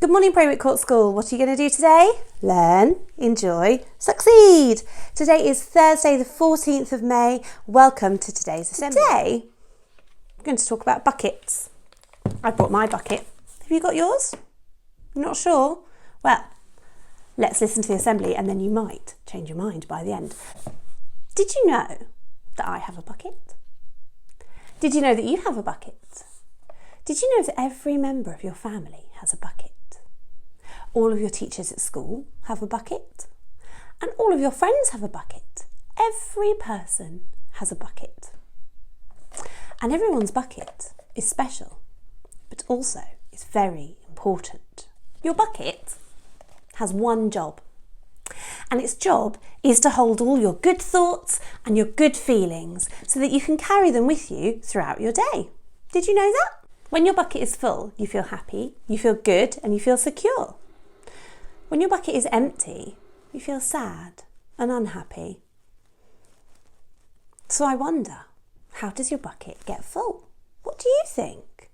Good morning, Braywhit Court School. What are you going to do today? Learn, enjoy, succeed. Today is Thursday, the 14th of May. Welcome to today's assembly. Today, I'm going to talk about buckets. I brought my bucket. Have you got yours? You're not sure? Well, let's listen to the assembly and then you might change your mind by the end. Did you know that I have a bucket? Did you know that you have a bucket? Did you know that every member of your family has a bucket? All of your teachers at school have a bucket, and all of your friends have a bucket. Every person has a bucket. And everyone's bucket is special, but also is very important. Your bucket has one job, and its job is to hold all your good thoughts and your good feelings so that you can carry them with you throughout your day. Did you know that? When your bucket is full, you feel happy, you feel good, and you feel secure. When your bucket is empty, you feel sad and unhappy. So I wonder, how does your bucket get full? What do you think?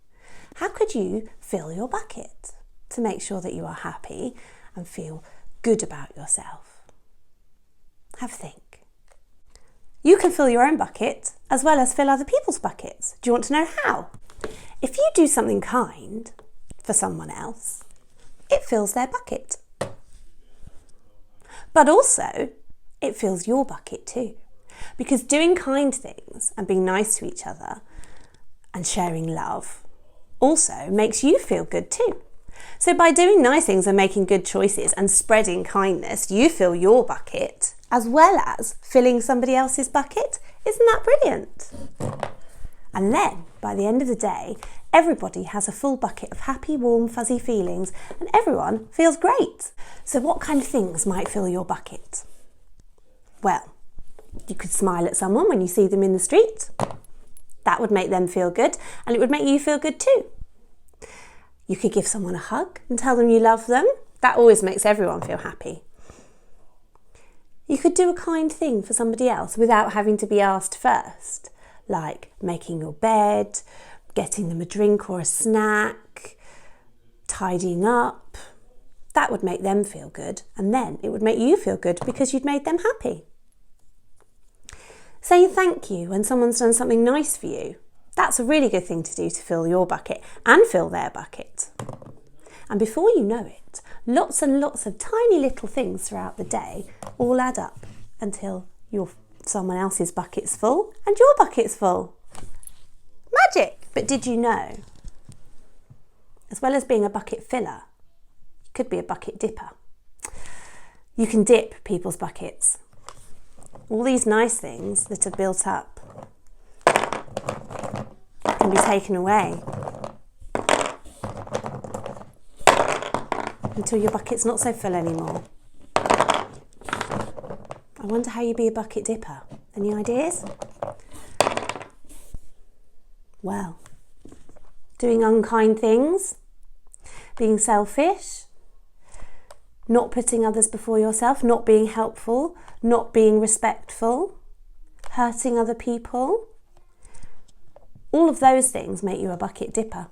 How could you fill your bucket to make sure that you are happy and feel good about yourself? Have a think. You can fill your own bucket as well as fill other people's buckets. Do you want to know how? If you do something kind for someone else, it fills their bucket. But also, it fills your bucket too. Because doing kind things and being nice to each other and sharing love also makes you feel good too. So by doing nice things and making good choices and spreading kindness, you fill your bucket as well as filling somebody else's bucket. Isn't that brilliant? And then, by the end of the day, everybody has a full bucket of happy, warm, fuzzy feelings and everyone feels great. So what kind of things might fill your bucket? Well, you could smile at someone when you see them in the street. That would make them feel good and it would make you feel good too. You could give someone a hug and tell them you love them. That always makes everyone feel happy. You could do a kind thing for somebody else without having to be asked first, like making your bed, getting them a drink or a snack, tidying up. That would make them feel good, and then it would make you feel good because you'd made them happy. Saying thank you when someone's done something nice for you. That's a really good thing to do to fill your bucket and fill their bucket. And before you know it, lots and lots of tiny little things throughout the day all add up until someone else's bucket's full and your bucket's full. Magic! But did you know, as well as being a bucket filler, you could be a bucket dipper. You can dip people's buckets. All these nice things that are built up can be taken away until your bucket's not so full anymore. I wonder how you'd be a bucket dipper. Any ideas? Well, doing unkind things, being selfish, not putting others before yourself, not being helpful, not being respectful, hurting other people. All of those things make you a bucket dipper.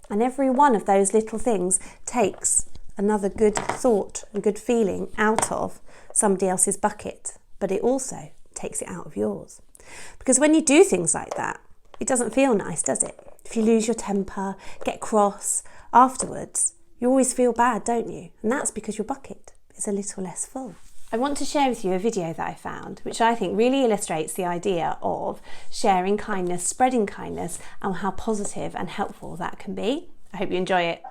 And every one of those little things takes another good thought and good feeling out of somebody else's bucket, but it also takes it out of yours. Because when you do things like that, it doesn't feel nice, does it? If you lose your temper, get cross, afterwards, you always feel bad, don't you? And that's because your bucket is a little less full. I want to share with you a video that I found, which I think really illustrates the idea of sharing kindness, spreading kindness, and how positive and helpful that can be. I hope you enjoy it.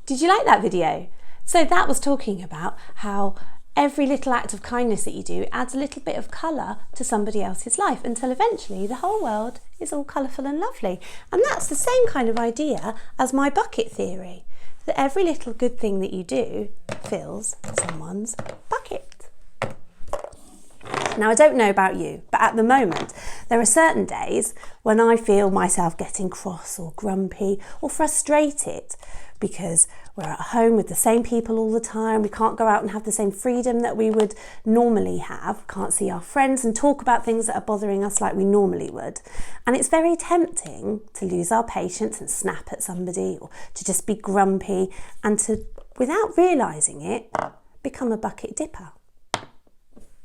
Did you like that video? So that was talking about how every little act of kindness that you do adds a little bit of colour to somebody else's life until eventually the whole world is all colourful and lovely. And that's the same kind of idea as my bucket theory, that every little good thing that you do fills someone's bucket. Now, I don't know about you, but at the moment, there are certain days when I feel myself getting cross or grumpy or frustrated because we're at home with the same people all the time. We can't go out and have the same freedom that we would normally have. Can't see our friends and talk about things that are bothering us like we normally would. And it's very tempting to lose our patience and snap at somebody, or to just be grumpy and to, without realising it, become a bucket dipper.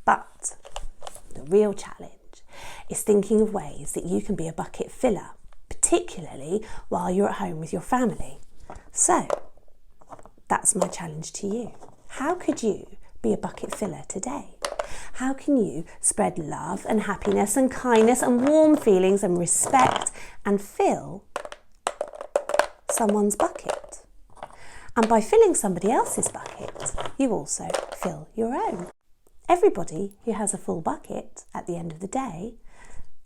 But the real challenge is thinking of ways that you can be a bucket filler, particularly while you're at home with your family. So that's my challenge to you. How could you be a bucket filler today? How can you spread love and happiness and kindness and warm feelings and respect and fill someone's bucket? And by filling somebody else's bucket, you also fill your own. Everybody who has a full bucket at the end of the day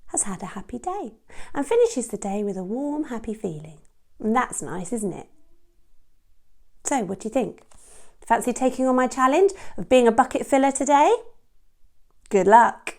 has had a happy day and finishes the day with a warm, happy feeling. And that's nice, isn't it? So, what do you think? Fancy taking on my challenge of being a bucket filler today? Good luck.